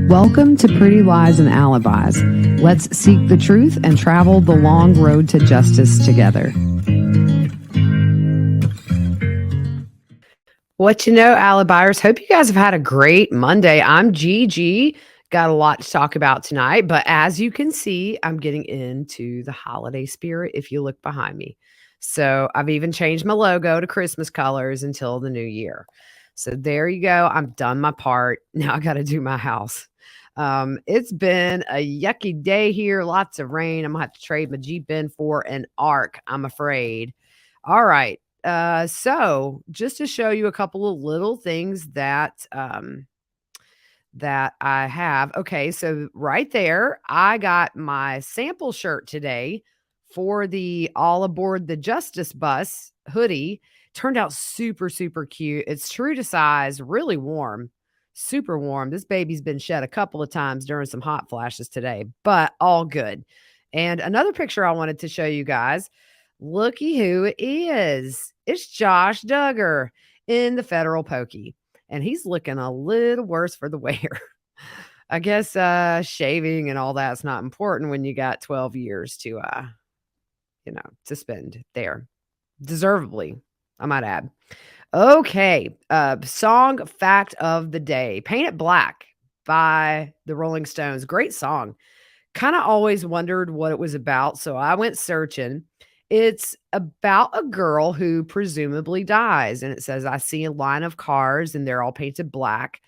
Welcome to Pretty Lies and Alibis. Let's seek the truth and travel the long road to justice together. What you know, Alibis? Hope you guys have had a great Monday. I'm GiGi. Got a lot to talk about tonight, but as you can see, I'm getting into the holiday spirit if you look behind me. So I've even changed my logo to Christmas colors until the new year. So there you go. I'm done my part. Now I got to do my house. It's been a yucky day here, lots of rain. I'm gonna have to trade my Jeep in for an Ark, I'm afraid. All right. So just to show you a couple of little things that that I have. Okay, so right there, I got my sample shirt today for the All Aboard the Justice Bus hoodie. Turned out super, super cute. It's true to size, really warm, super warm. This baby's been shed a couple of times during some hot flashes today, but all good. And another picture I wanted to show you guys. Looky who it is. It's Josh Duggar in the Federal Pokey. And he's looking a little worse for the wear. I guess shaving and all that's not important when you got 12 years to to spend there. Deservedly, I might add. Okay. Song fact of the day. Paint It Black by the Rolling Stones. Great song. Kind of always wondered what it was about, so I went searching. It's about a girl who presumably dies, and it says, I see a line of cars, and they're all painted black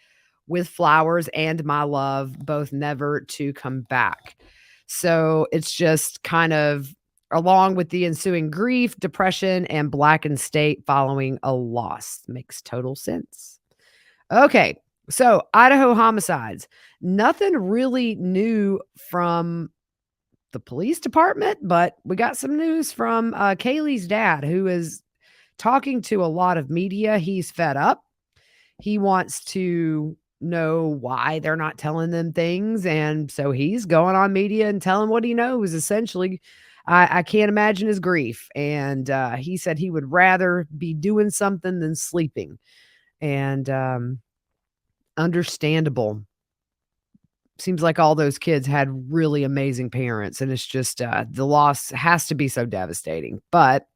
with flowers and my love, both never to come back. So it's just kind of along with the ensuing grief, depression, and blackened state following a loss. Makes total sense. Okay, so Idaho homicides. Nothing really new from the police department, but we got some news from Kaylee's dad, who is talking to a lot of media. He's fed up. He wants to know why they're not telling them things. And so he's going on media and telling what he knows. Essentially, I can't imagine his grief. And he said he would rather be doing something than sleeping. And understandable. Seems like all those kids had really amazing parents, and it's just the loss has to be so devastating. But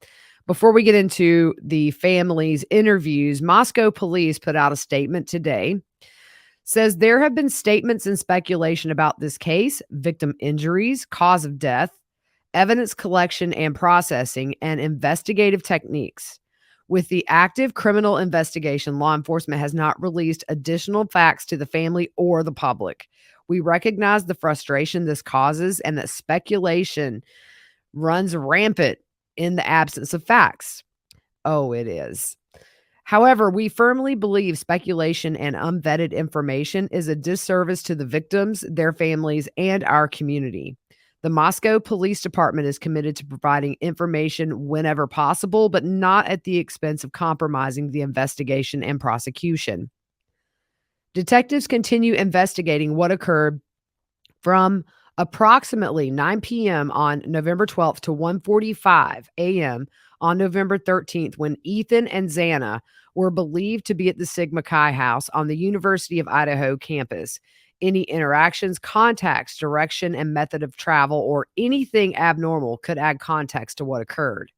before we get into the family's interviews, Moscow police put out a statement today. Says there have been statements and speculation about this case, victim injuries, cause of death, evidence collection and processing, and investigative techniques. With the active criminal investigation, law enforcement has not released additional facts to the family or the public. We recognize the frustration this causes and that speculation runs rampant in the absence of facts. Oh, it is. However, we firmly believe speculation and unvetted information is a disservice to the victims, their families, and our community. The Moscow Police Department is committed to providing information whenever possible, but not at the expense of compromising the investigation and prosecution. Detectives continue investigating what occurred from approximately 9 p.m. on November 12th to 1:45 a.m. on November 13th, when Ethan and Xana were believed to be at the Sigma Chi house on the University of Idaho campus. Any interactions, contacts, direction, and method of travel, or anything abnormal could add context to what occurred.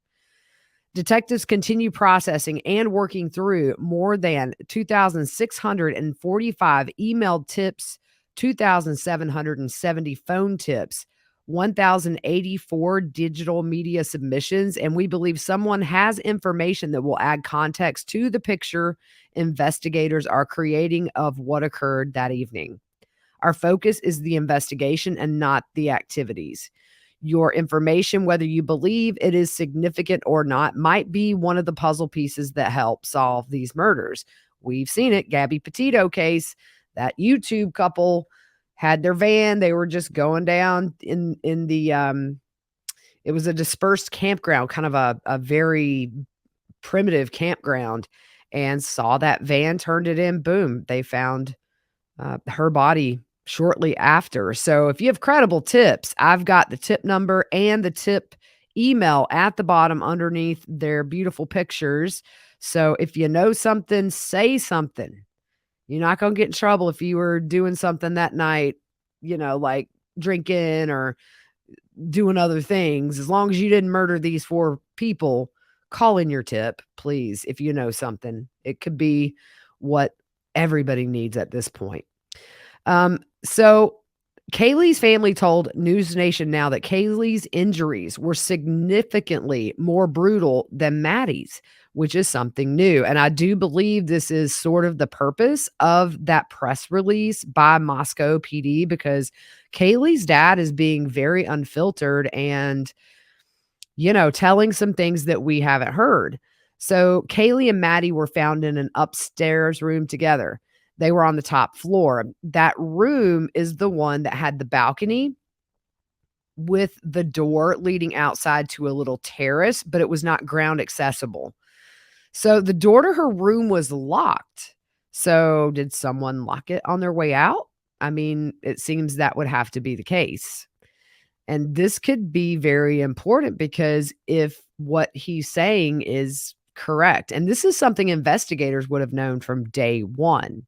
Detectives continue processing and working through more than 2,645 emailed tips, 2,770 phone tips, 1,084 digital media submissions, and we believe someone has information that will add context to the picture investigators are creating of what occurred that evening. Our focus is the investigation and not the activities. Your information, whether you believe it is significant or not, might be one of the puzzle pieces that help solve these murders. We've seen it, Gabby Petito case, that YouTube couple had their van. They were just going down in the, it was a dispersed campground, kind of a very primitive campground, and saw that van, turned it in, boom, they found her body shortly after. So if you have credible tips, I've got the tip number and the tip email at the bottom underneath their beautiful pictures. So if you know something, say something. You're not gonna get in trouble if you were doing something that night, like drinking or doing other things. As long as you didn't murder these 4 people, call in your tip, please, if you know something. It could be what everybody needs at this point. So Kaylee's family told News Nation Now that Kaylee's injuries were significantly more brutal than Maddie's, which is something new. And I do believe this is sort of the purpose of that press release by Moscow PD, because Kaylee's dad is being very unfiltered and, telling some things that we haven't heard. So Kaylee and Maddie were found in an upstairs room together. They were on the top floor. That room is the one that had the balcony with the door leading outside to a little terrace, but it was not ground accessible. So the door to her room was locked. So did someone lock it on their way out? I mean, it seems that would have to be the case. And this could be very important because if what he's saying is correct, and this is something investigators would have known from day one.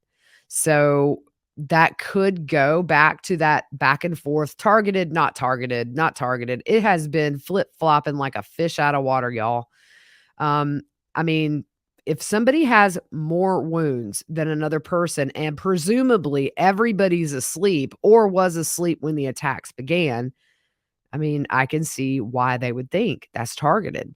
So that could go back to that back and forth, targeted, not targeted, not targeted. It has been flip flopping like a fish out of water, y'all. Um, I mean, if somebody has more wounds than another person, and presumably everybody's asleep or was asleep when the attacks began, I mean, I can see why they would think that's targeted.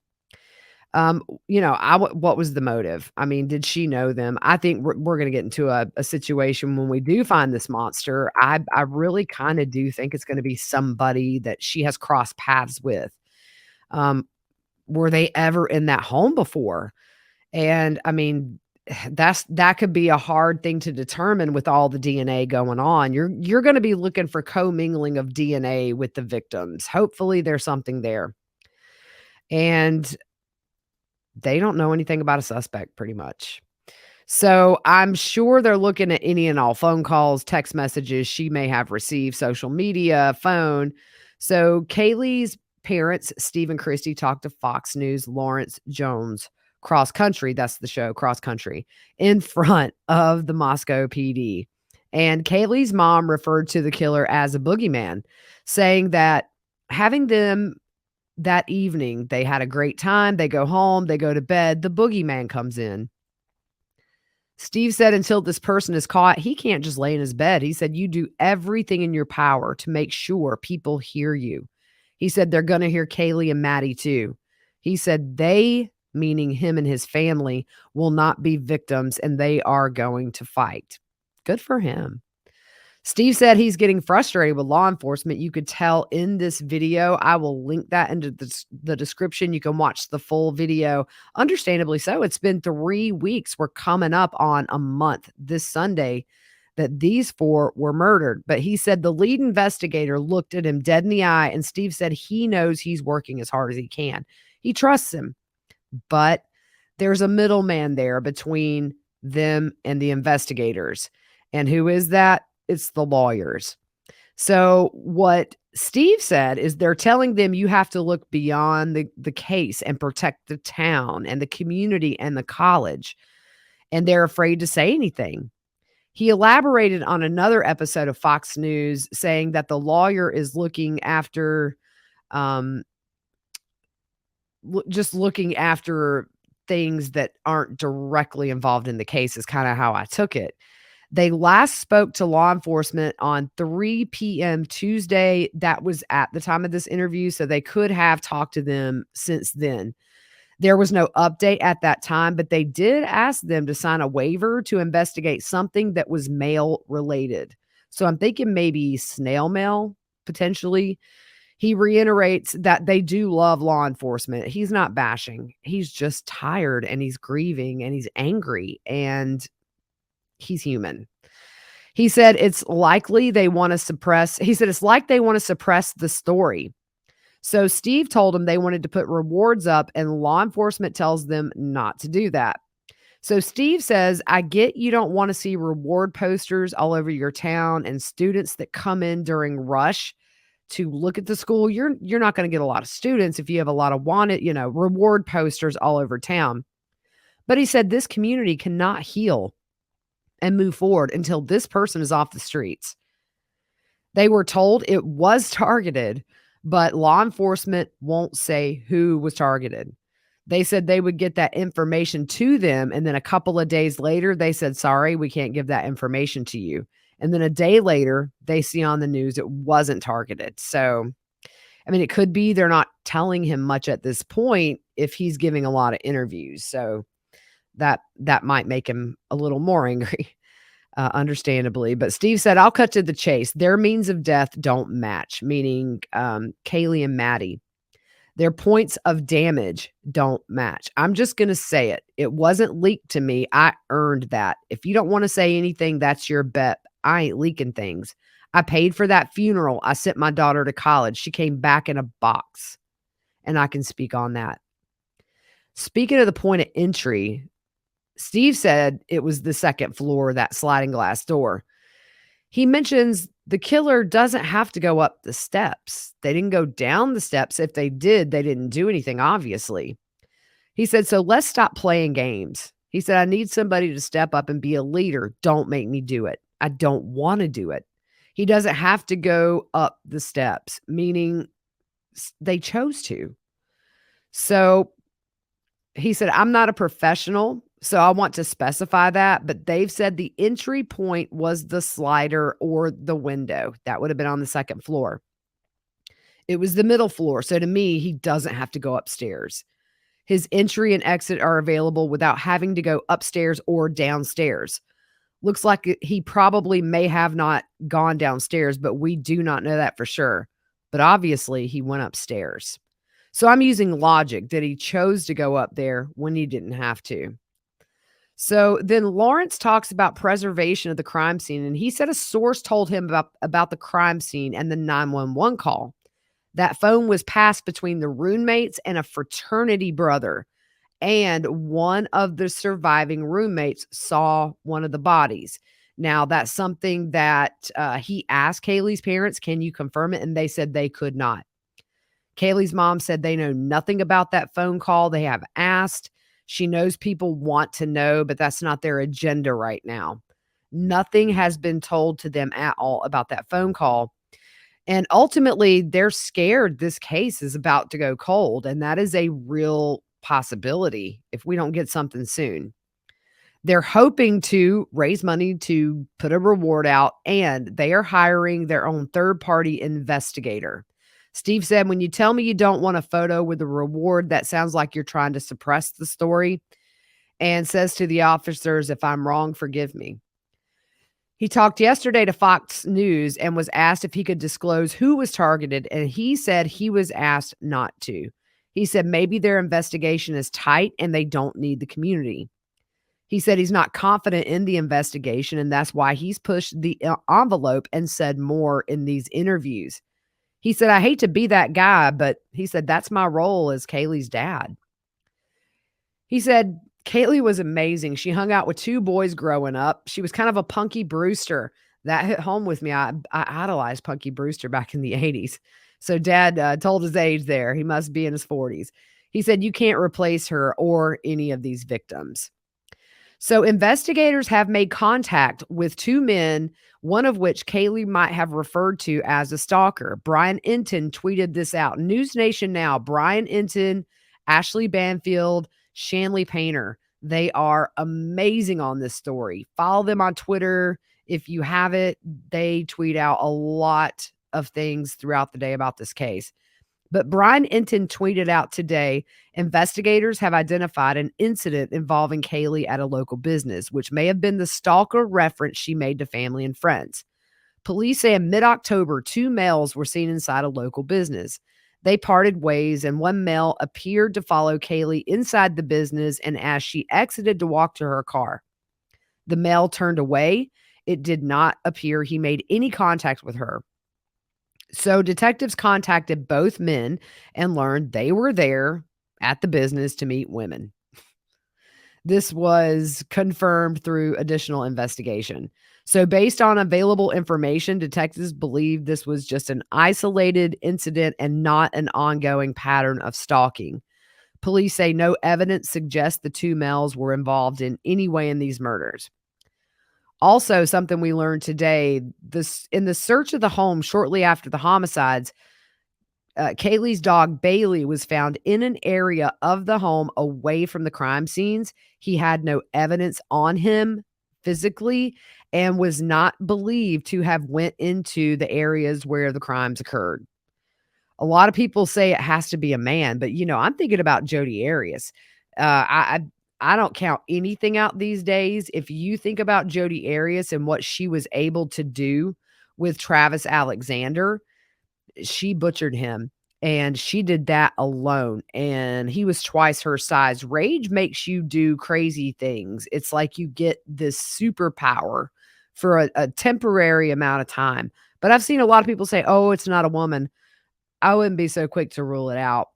What was the motive? I mean, did she know them? I think we're going to get into a situation when we do find this monster. I really kind of do think it's going to be somebody that she has crossed paths with. Were they ever in that home before? And I mean, that could be a hard thing to determine with all the DNA going on. You're going to be looking for commingling of DNA with the victims. Hopefully there's something there. And they don't know anything about a suspect pretty much. So I'm sure they're looking at any and all phone calls, text messages she may have received, social media, phone. So Kaylee's parents, Steve and Christy, talked to Fox News' Lawrence Jones Cross Country. That's the show, Cross Country, in front of the Moscow PD. And Kaylee's mom referred to the killer as a boogeyman, saying that having them that evening, they had a great time. They go home, they go to bed. The boogeyman comes in. Steve said until this person is caught, he can't just lay in his bed. He said, you do everything in your power to make sure people hear you. He said, they're going to hear Kaylee and Maddie too. He said, they, meaning him and his family, will not be victims and they are going to fight. Good for him. Steve said he's getting frustrated with law enforcement. You could tell in this video. I will link that into the description. You can watch the full video. Understandably so. It's been 3 weeks. We're coming up on a month this Sunday that these 4 were murdered. But he said the lead investigator looked at him dead in the eye, and Steve said he knows he's working as hard as he can. He trusts him. But there's a middleman there between them and the investigators. And who is that? It's the lawyers. So what Steve said is they're telling them you have to look beyond the case and protect the town and the community and the college. And they're afraid to say anything. He elaborated on another episode of Fox News saying that the lawyer is looking after, just looking after things that aren't directly involved in the case is kind of how I took it. They last spoke to law enforcement on 3 p.m. Tuesday. That was at the time of this interview, so they could have talked to them since then. There was no update at that time, but they did ask them to sign a waiver to investigate something that was mail related. So I'm thinking maybe snail mail, potentially. He reiterates that they do love law enforcement. He's not bashing. He's just tired and he's grieving and he's angry and he's human. He said it's likely they want to suppress. He said it's like they want to suppress the story. So Steve told him they wanted to put rewards up and law enforcement tells them not to do that. So Steve says, I get you don't want to see reward posters all over your town and students that come in during rush to look at the school. You're not going to get a lot of students if you have a lot of wanted, reward posters all over town. But he said this community cannot heal and move forward until this person is off the streets. They were told it was targeted, but law enforcement won't say who was targeted. They said they would get that information to them, and then a couple of days later, they said, "Sorry, we can't give that information to you." And then a day later, they see on the news it wasn't targeted. So, I mean, it could be they're not telling him much at this point if he's giving a lot of interviews. So that might make him a little more angry. Understandably. But Steve said, "I'll cut to the chase. Their means of death don't match," meaning Kaylee and Maddie. Their points of damage don't match. I'm just going to say it. It wasn't leaked to me. I earned that. If you don't want to say anything, that's your bet. I ain't leaking things. I paid for that funeral. I sent my daughter to college. She came back in a box, and I can speak on that. Speaking of the point of entry, Steve said it was the second floor, that sliding glass door. He mentions the killer doesn't have to go up the steps. They didn't go down the steps. If they did, they didn't do anything, obviously. He said, "So let's stop playing games." He said, "I need somebody to step up and be a leader. Don't make me do it. I don't want to do it." He doesn't have to go up the steps, meaning they chose to. So he said, "I'm not a professional, so I want to specify that, but they've said the entry point was the slider or the window. That would have been on the second floor. It was the middle floor, so to me, he doesn't have to go upstairs. His entry and exit are available without having to go upstairs or downstairs. Looks like he probably may have not gone downstairs, but we do not know that for sure. But obviously, he went upstairs. So I'm using logic that he chose to go up there when he didn't have to." So then Lawrence talks about preservation of the crime scene, and he said a source told him about the crime scene and the 911 call. That phone was passed between the roommates and a fraternity brother, and one of the surviving roommates saw one of the bodies. Now, that's something that he asked Kaylee's parents, "Can you confirm it?" And they said they could not. Kaylee's mom said they know nothing about that phone call. They have asked. She knows people want to know, but that's not their agenda right now. Nothing has been told to them at all about that phone call. And ultimately, they're scared this case is about to go cold. And that is a real possibility if we don't get something soon. They're hoping to raise money to put a reward out, and they are hiring their own third-party investigator. Steve said, "When you tell me you don't want a photo with a reward, that sounds like you're trying to suppress the story," and says to the officers, "If I'm wrong, forgive me." He talked yesterday to Fox News and was asked if he could disclose who was targeted, and he said he was asked not to. He said maybe their investigation is tight and they don't need the community. He said he's not confident in the investigation, and that's why he's pushed the envelope and said more in these interviews. He said, "I hate to be that guy, but," he said, "that's my role as Kaylee's dad." He said, "Kaylee was amazing. She hung out with two boys growing up. She was kind of a Punky Brewster." That hit home with me. I idolized Punky Brewster back in the 80s. So dad told his age there. He must be in his 40s. He said, "You can't replace her or any of these victims." So investigators have made contact with two men, one of which Kaylee might have referred to as a stalker. Brian Enton tweeted this out. News Nation Now, Brian Enton, Ashley Banfield, Shanley Painter. They are amazing on this story. Follow them on Twitter. If you have it, they tweet out a lot of things throughout the day about this case. But Brian Enton tweeted out today, investigators have identified an incident involving Kaylee at a local business, which may have been the stalker reference she made to family and friends. Police say in mid-October, two males were seen inside a local business. They parted ways, and one male appeared to follow Kaylee inside the business, and as she exited to walk to her car, the male turned away. It did not appear he made any contact with her. So detectives contacted both men and learned they were there at the business to meet women. This was confirmed through additional investigation. So based on available information, detectives believe this was just an isolated incident and not an ongoing pattern of stalking. Police say no evidence suggests the two males were involved in any way in these murders. Also, something we learned today, this in the search of the home shortly after the homicides, Kaylee's dog Bailey was found in an area of the home away from the crime scenes. He had no evidence on him physically and was not believed to have went into the areas where the crimes occurred. A lot of people say it has to be a man, but, I'm thinking about Jodi Arias. I don't count anything out these days. If you think about Jodi Arias and what she was able to do with Travis Alexander, she butchered him, and she did that alone, and he was twice her size. Rage makes you do crazy things. It's like you get this superpower for a temporary amount of time. But I've seen a lot of people say, "Oh, it's not a woman." I wouldn't be so quick to rule it out.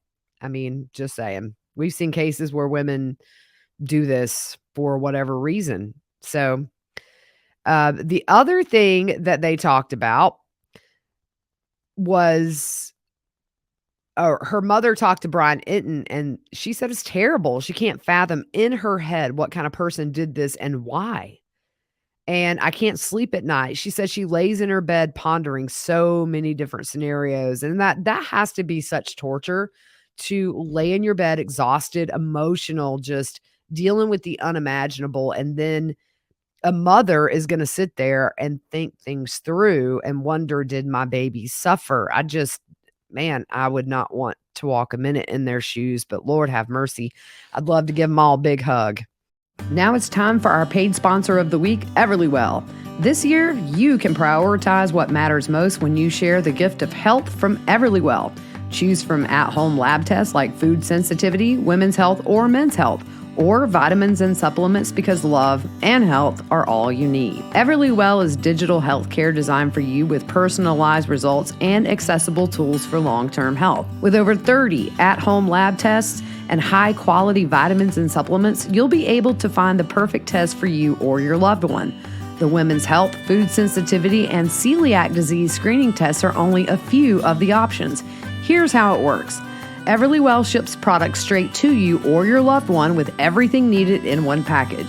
I mean, just saying. We've seen cases where women do this for whatever reason. So, the other thing that they talked about was her mother talked to Brian Inton, and she said it's terrible. She can't fathom in her head what kind of person did this and why. And I can't sleep at night. She says she lays in her bed pondering so many different scenarios, and that has to be such torture to lay in your bed exhausted, emotional, just dealing with the unimaginable, and then a mother is gonna sit there and think things through and wonder, "Did my baby suffer?" Man, I would not want to walk a minute in their shoes, but Lord have mercy. I'd love to give them all a big hug. Now it's time for our paid sponsor of the week, Everlywell. This year, you can prioritize what matters most when you share the gift of health from Everlywell. Choose from at-home lab tests like food sensitivity, women's health, or men's health, or vitamins and supplements because love and health are all you need. Everlywell is digital healthcare designed for you with personalized results and accessible tools for long-term health. With over 30 at-home lab tests and high-quality vitamins and supplements, you'll be able to find the perfect test for you or your loved one. The women's health, food sensitivity, and celiac disease screening tests are only a few of the options. Here's how it works. Everlywell ships products straight to you or your loved one with everything needed in one package.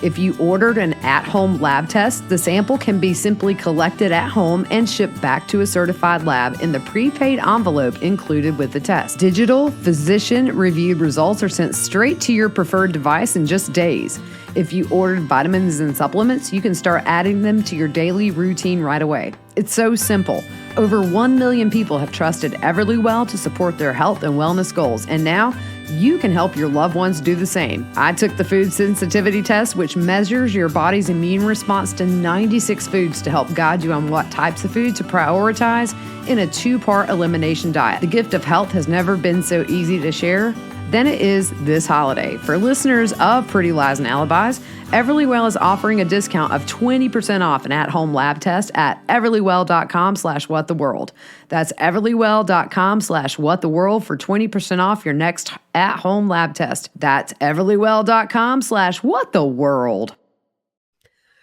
If you ordered an at-home lab test, the sample can be simply collected at home and shipped back to a certified lab in the prepaid envelope included with the test. Digital, physician-reviewed results are sent straight to your preferred device in just days. If you ordered vitamins and supplements, you can start adding them to your daily routine right away. It's so simple. Over 1 million people have trusted Everlywell to support their health and wellness goals, and now you can help your loved ones do the same. I took the food sensitivity test, which measures your body's immune response to 96 foods to help guide you on what types of food to prioritize in a 2-part elimination diet. The gift of health has never been so easy to share than it is this holiday. For listeners of Pretty Lies and Alibis, Everlywell is offering a discount of 20% off an at-home lab test at everlywell.com/whattheworld. That's everlywell.com/whattheworld for 20% off your next at-home lab test. That's everlywell.com/whattheworld.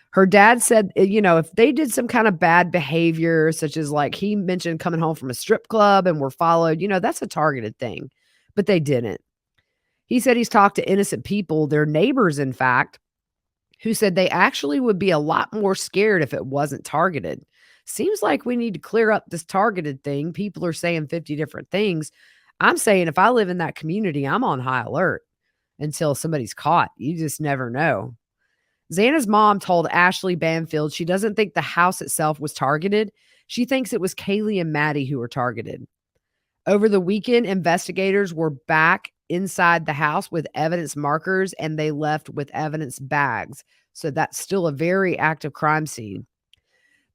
Her dad said, if they did some kind of bad behavior, such as like he mentioned coming home from a strip club and were followed, that's a targeted thing, but they didn't. He said he's talked to innocent people, their neighbors, in fact, who said they actually would be a lot more scared if it wasn't targeted. Seems like we need to clear up this targeted thing. People are saying 50 different things. I'm saying if I live in that community, I'm on high alert until somebody's caught. You just never know. Xana's mom told Ashley Banfield she doesn't think the house itself was targeted. She thinks it was Kaylee and Maddie who were targeted. Over the weekend, investigators were back inside the house with evidence markers, and they left with evidence bags. So that's still a very active crime scene.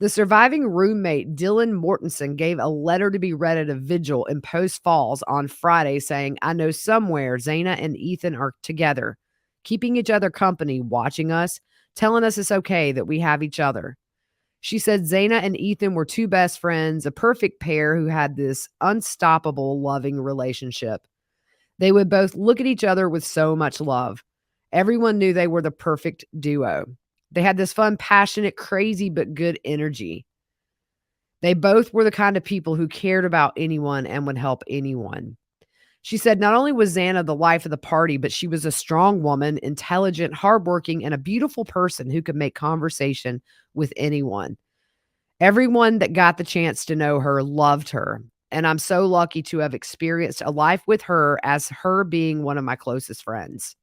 The surviving roommate, Dylan Mortensen, gave a letter to be read at a vigil in Post Falls on Friday saying, "I know somewhere Xana and Ethan are together, keeping each other company, watching us, telling us it's okay that we have each other." She said Xana and Ethan were two best friends, a perfect pair who had this unstoppable, loving relationship. They would both look at each other with so much love. Everyone knew they were the perfect duo. They had this fun, passionate, crazy, but good energy. They both were the kind of people who cared about anyone and would help anyone. She said not only was Xana the life of the party, but she was a strong woman, intelligent, hardworking, and a beautiful person who could make conversation with anyone. Everyone that got the chance to know her loved her. And I'm so lucky to have experienced a life with her as her being one of my closest friends.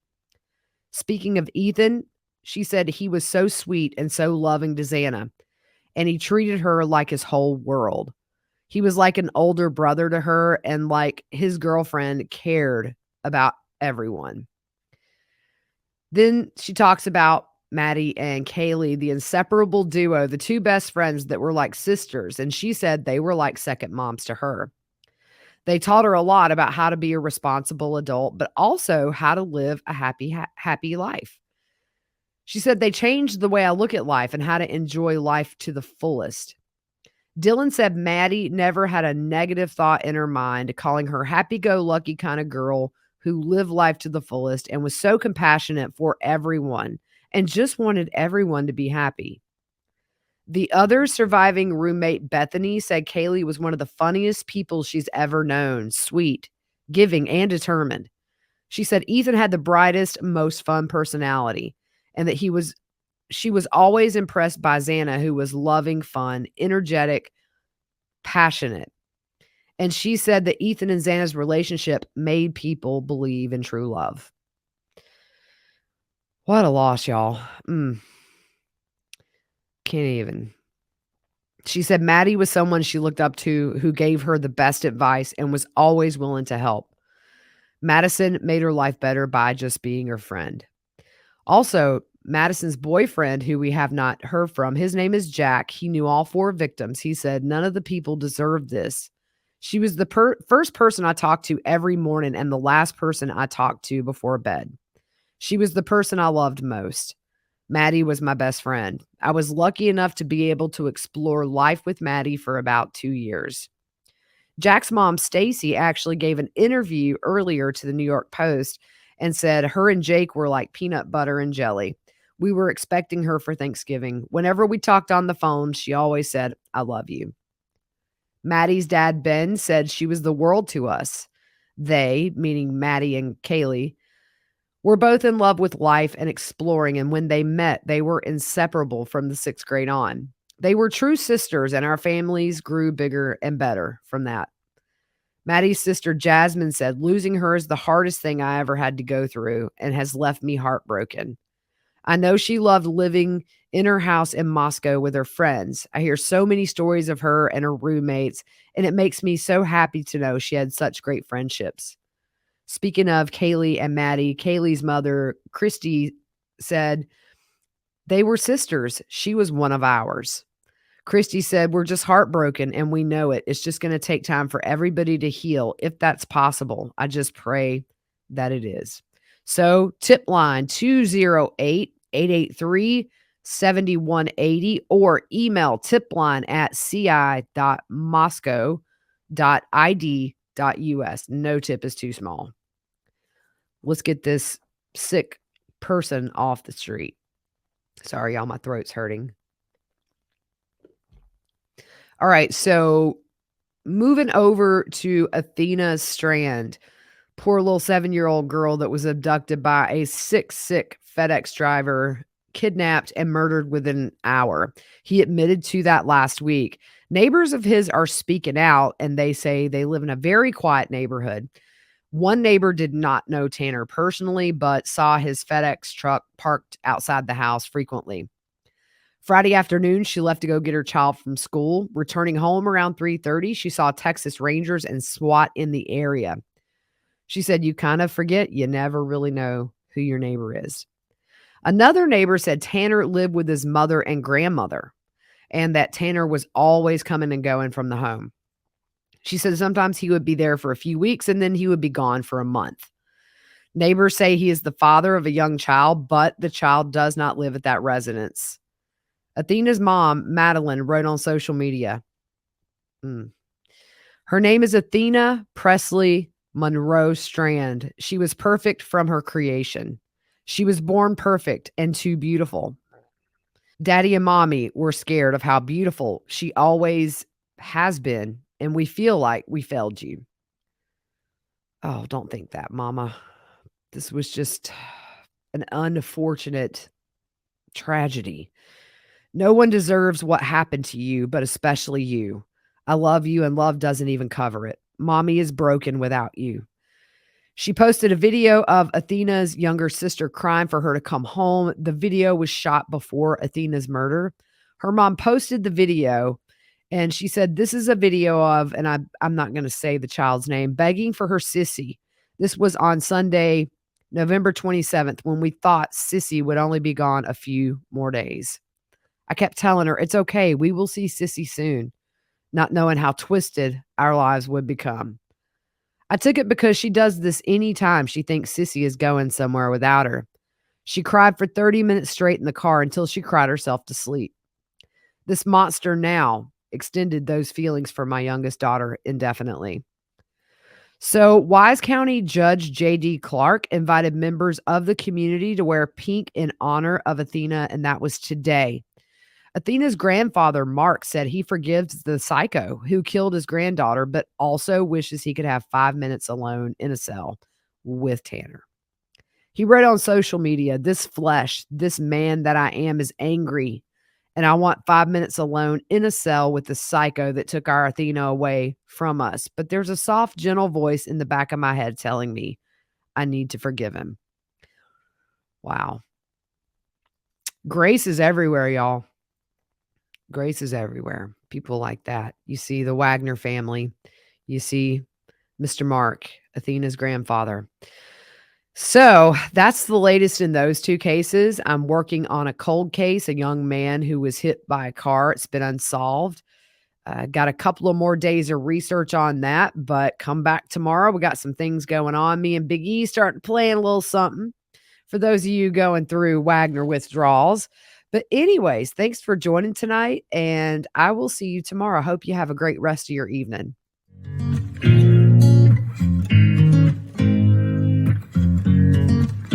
Speaking of Ethan, she said he was so sweet and so loving to Xana, and he treated her like his whole world. He was like an older brother to her, and like his girlfriend cared about everyone. Then she talks about Maddie and Kaylee, the inseparable duo, the two best friends that were like sisters. And she said they were like second moms to her. They taught her a lot about how to be a responsible adult, but also how to live a happy life. She said they changed the way I look at life and how to enjoy life to the fullest. Dylan said Maddie never had a negative thought in her mind, calling her happy-go-lucky kind of girl who lived life to the fullest and was so compassionate for everyone and just wanted everyone to be happy. The other surviving roommate, Bethany, said Kaylee was one of the funniest people she's ever known, sweet, giving, and determined. She said Ethan had the brightest, most fun personality, and that she was always impressed by Xana, who was loving, fun, energetic, passionate. And she said that Ethan and Xana's relationship made people believe in true love. What a loss, y'all. Can't even. She said Maddie was someone she looked up to who gave her the best advice and was always willing to help. Madison made her life better by just being her friend. Also, Madison's boyfriend, who we have not heard from, his name is Jack. He knew all four victims. He said none of the people deserved this. She was the first person I talked to every morning and the last person I talked to before bed. She was the person I loved most. Maddie was my best friend. I was lucky enough to be able to explore life with Maddie for about 2 years. Jack's mom, Stacy, actually gave an interview earlier to the New York Post and said her and Jake were like peanut butter and jelly. We were expecting her for Thanksgiving. Whenever we talked on the phone, she always said, "I love you." Maddie's dad, Ben, said she was the world to us. They, meaning Maddie and Kaylee, were both in love with life and exploring, and when they met, they were inseparable from the 6th grade on. They were true sisters, and our families grew bigger and better from that. Maddie's sister, Jasmine, said, losing her is the hardest thing I ever had to go through and has left me heartbroken. I know she loved living in her house in Moscow with her friends. I hear so many stories of her and her roommates, and it makes me so happy to know she had such great friendships. Speaking of Kaylee and Maddie, Kaylee's mother, Christy, said they were sisters. She was one of ours. Christy said, we're just heartbroken and we know it. It's just going to take time for everybody to heal if that's possible. I just pray that it is. So tip line 208-883-7180 or email tipline@ci.moscow.id.us. No tip is too small. Let's get this sick person off the street. Sorry, y'all, my throat's hurting. All right, so moving over to Athena Strand, poor little 7-year-old girl that was abducted by a sick FedEx driver, kidnapped and murdered within an hour. He admitted to that last week. Neighbors of his are speaking out, and they say they live in a very quiet neighborhood. One neighbor did not know Tanner personally, but saw his FedEx truck parked outside the house frequently. Friday afternoon, she left to go get her child from school. Returning home around 3:30, she saw Texas Rangers and SWAT in the area. She said, you kind of forget you never really know who your neighbor is. Another neighbor said Tanner lived with his mother and grandmother and that Tanner was always coming and going from the home. She said sometimes he would be there for a few weeks and then he would be gone for a month. Neighbors say he is the father of a young child, but the child does not live at that residence. Athena's mom, Madeline, wrote on social media. Her name is Athena Presley Monroe Strand. She was perfect from her creation. She was born perfect and too beautiful. Daddy and mommy were scared of how beautiful she always has been, and we feel like we failed you. Oh, don't think that, mama. This was just an unfortunate tragedy. No one deserves what happened to you, but especially you. I love you, and love doesn't even cover it. Mommy is broken without you. She posted a video of Athena's younger sister crying for her to come home. The video was shot before Athena's murder. Her mom posted the video and she said, "This is a video of," and I'm not going to say the child's name, "begging for her sissy." This was on Sunday, November 27th, when we thought Sissy would only be gone a few more days. I kept telling her, "It's okay. We will see Sissy soon," not knowing how twisted our lives would become. I took it because she does this anytime she thinks Sissy is going somewhere without her. She cried for 30 minutes straight in the car until she cried herself to sleep. This monster now extended those feelings for my youngest daughter indefinitely. So, Wise County Judge J.D. Clark invited members of the community to wear pink in honor of Athena, and that was today. Athena's grandfather, Mark, said he forgives the psycho who killed his granddaughter, but also wishes he could have 5 minutes alone in a cell with Tanner. He wrote on social media, "This flesh, this man that I am is angry, and I want 5 minutes alone in a cell with the psycho that took our Athena away from us. But there's a soft, gentle voice in the back of my head telling me I need to forgive him." Wow. Grace is everywhere, y'all. Grace is everywhere. People like that. You see the Wagner family. You see Mr. Mark, Athena's grandfather. So that's the latest in those two cases. I'm working on a cold case, a young man who was hit by a car. It's been unsolved. Got a couple of more days of research on that, but come back tomorrow. We got some things going on. Me and Big E starting playing a little something for those of you going through Wagner withdrawals. But anyways, thanks for joining tonight, and I will see you tomorrow. I hope you have a great rest of your evening.